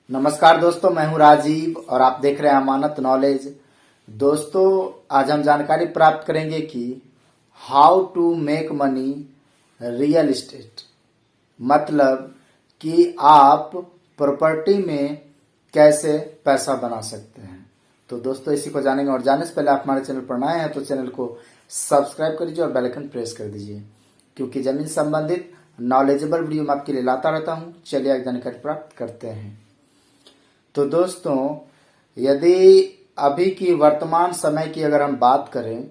नमस्कार दोस्तों, मैं हूं राजीव और आप देख रहे हैं अमानत नॉलेज। दोस्तों, आज हम जानकारी प्राप्त करेंगे कि how to make money real estate, मतलब कि आप प्रॉपर्टी में कैसे पैसा बना सकते हैं। तो दोस्तों, इसी को जानेंगे और जानने से पहले आप हमारे चैनल पर नए हैं तो चैनल को सब्सक्राइब कर दीजिए और बेल आइकन प्रेस कर दीजिए, क्योंकि जमीन संबंधित नॉलेजेबल वीडियो मैं आपके लिए लाता रहता हूं। चलिए एक जानकारी प्राप्त करते हैं। तो दोस्तों, यदि अभी की वर्तमान समय की अगर हम बात करें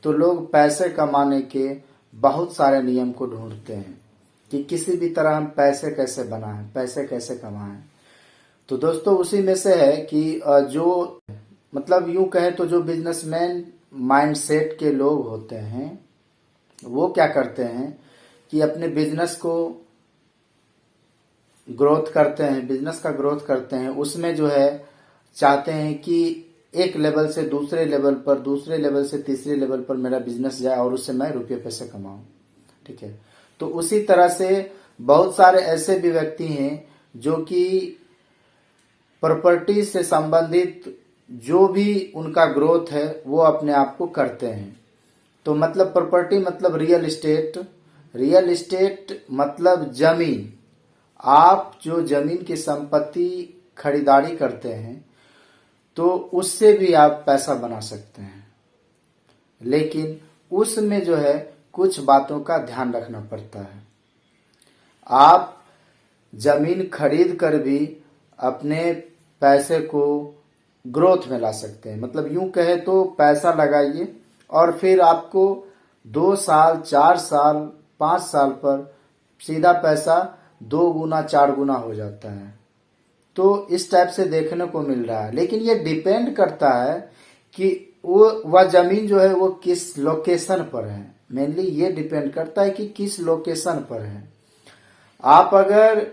तो लोग पैसे कमाने के बहुत सारे नियम को ढूंढते हैं कि किसी भी तरह हम पैसे कैसे बनाएं, पैसे कैसे कमाएं। तो दोस्तों, उसी में से है कि जो मतलब यूं कहें तो जो बिजनेसमैन माइंडसेट के लोग होते हैं वो क्या करते हैं कि अपने बिजनेस को ग्रोथ करते हैं, बिजनेस का ग्रोथ करते हैं। उसमें जो है चाहते हैं कि एक लेवल से दूसरे लेवल पर, दूसरे लेवल से तीसरे लेवल पर मेरा बिजनेस जाए और उससे मैं रुपये पैसे कमाऊं। ठीक है, तो उसी तरह से बहुत सारे ऐसे भी व्यक्ति हैं जो कि प्रॉपर्टी से संबंधित जो भी उनका ग्रोथ है वो अपने आप को करते हैं। तो मतलब प्रॉपर्टी मतलब रियल एस्टेट, रियल एस्टेट मतलब जमीन। आप जो जमीन की संपत्ति खरीदारी करते हैं तो उससे भी आप पैसा बना सकते हैं, लेकिन उसमें जो है कुछ बातों का ध्यान रखना पड़ता है। आप जमीन खरीद कर भी अपने पैसे को ग्रोथ में ला सकते हैं। मतलब यूं कहे तो पैसा लगाइए और फिर आपको 2 साल, 4 साल, 5 साल पर सीधा पैसा 2 गुना 4 गुना हो जाता है। तो इस टाइप से देखने को मिल रहा है, लेकिन ये डिपेंड करता है कि वह जमीन जो है वो किस लोकेशन पर है। मेनली ये डिपेंड करता है कि किस लोकेशन पर है। आप अगर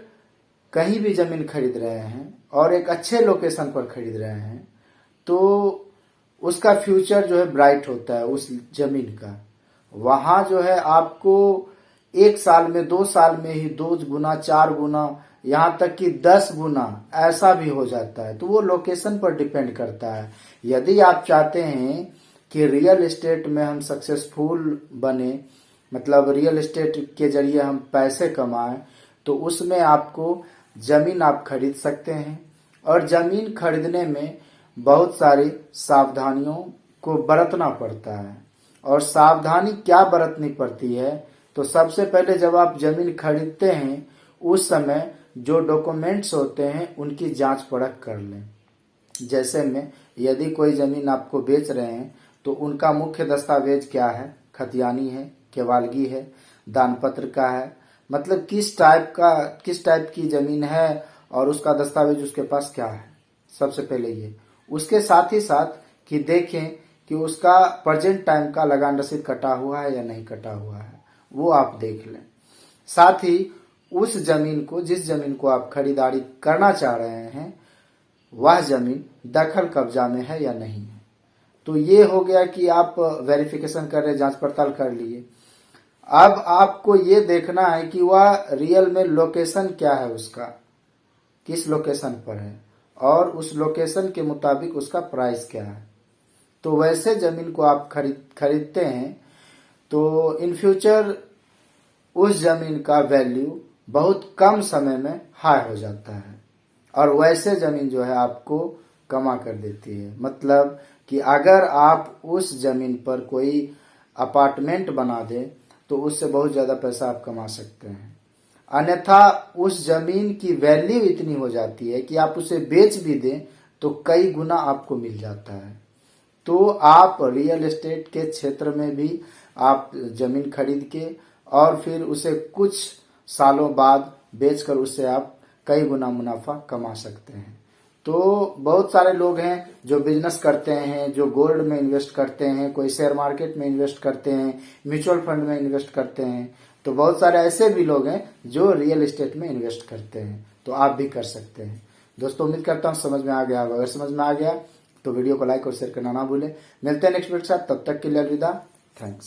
कहीं भी जमीन खरीद रहे हैं और एक अच्छे लोकेशन पर खरीद रहे हैं तो उसका फ्यूचर जो है ब्राइट होता है उस जमीन का। वहां जो है आपको 1 साल में, 2 साल में ही 2 गुना 4 गुना, यहाँ तक कि 10 गुना ऐसा भी हो जाता है। तो वो लोकेशन पर डिपेंड करता है। यदि आप चाहते हैं कि रियल एस्टेट में हम सक्सेसफुल बने, मतलब रियल एस्टेट के जरिए हम पैसे कमाएं, तो उसमें आपको जमीन आप खरीद सकते हैं। और जमीन खरीदने में बहुत सारी सावधानियों को बरतना पड़ता है। और सावधानी क्या बरतनी पड़ती है, तो सबसे पहले जब आप जमीन खरीदते हैं उस समय जो डॉक्यूमेंट्स होते हैं उनकी जांच परख कर लें। जैसे में यदि कोई जमीन आपको बेच रहे हैं तो उनका मुख्य दस्तावेज क्या है, खतियानी है, केवालगी है, दानपत्र का है, मतलब किस टाइप की जमीन है और उसका दस्तावेज उसके पास क्या है। सबसे पहले ये, उसके साथ ही साथ कि देखें कि उसका प्रेजेंट टाइम का लगान रसीद कटा हुआ है या नहीं कटा हुआ है, वो आप देख लें। साथ ही उस जमीन को, जिस जमीन को आप खरीदारी करना चाह रहे हैं, वह जमीन दखल कब्जा में है या नहीं है। तो ये हो गया कि आप वेरिफिकेशन कर रहे, जांच पड़ताल कर लिए। अब आपको ये देखना है कि वह रियल में लोकेशन क्या है, उसका किस लोकेशन पर है और उस लोकेशन के मुताबिक उसका प्राइस क्या है। तो वैसे जमीन को आप खरीदते हैं तो इन फ्यूचर उस जमीन का वैल्यू बहुत कम समय में हाई हो जाता है और वैसे जमीन जो है आपको कमा कर देती है। मतलब कि अगर आप उस जमीन पर कोई अपार्टमेंट बना दें तो उससे बहुत ज्यादा पैसा आप कमा सकते हैं। अन्यथा उस जमीन की वैल्यू इतनी हो जाती है कि आप उसे बेच भी दें तो कई गुना आपको मिल जाता है। तो आप रियल एस्टेट के क्षेत्र में भी आप जमीन खरीद के और फिर उसे कुछ सालों बाद बेचकर उससे आप कई गुना मुनाफा कमा सकते हैं। तो बहुत सारे लोग हैं जो बिजनेस करते हैं, जो गोल्ड में इन्वेस्ट करते हैं, कोई शेयर मार्केट में इन्वेस्ट करते हैं, म्यूचुअल फंड में इन्वेस्ट करते हैं। तो बहुत सारे ऐसे भी लोग हैं जो रियल एस्टेट में इन्वेस्ट करते हैं। तो आप भी कर सकते हैं। दोस्तों, उम्मीद करता हूं समझ में आ गया होगा। अगर समझ में आ गया तो वीडियो को लाइक और शेयर करना ना भूलें। मिलते हैं नेक्स्ट वीडियो के साथ, तब तक के लिए अलविदा। थैंक्स।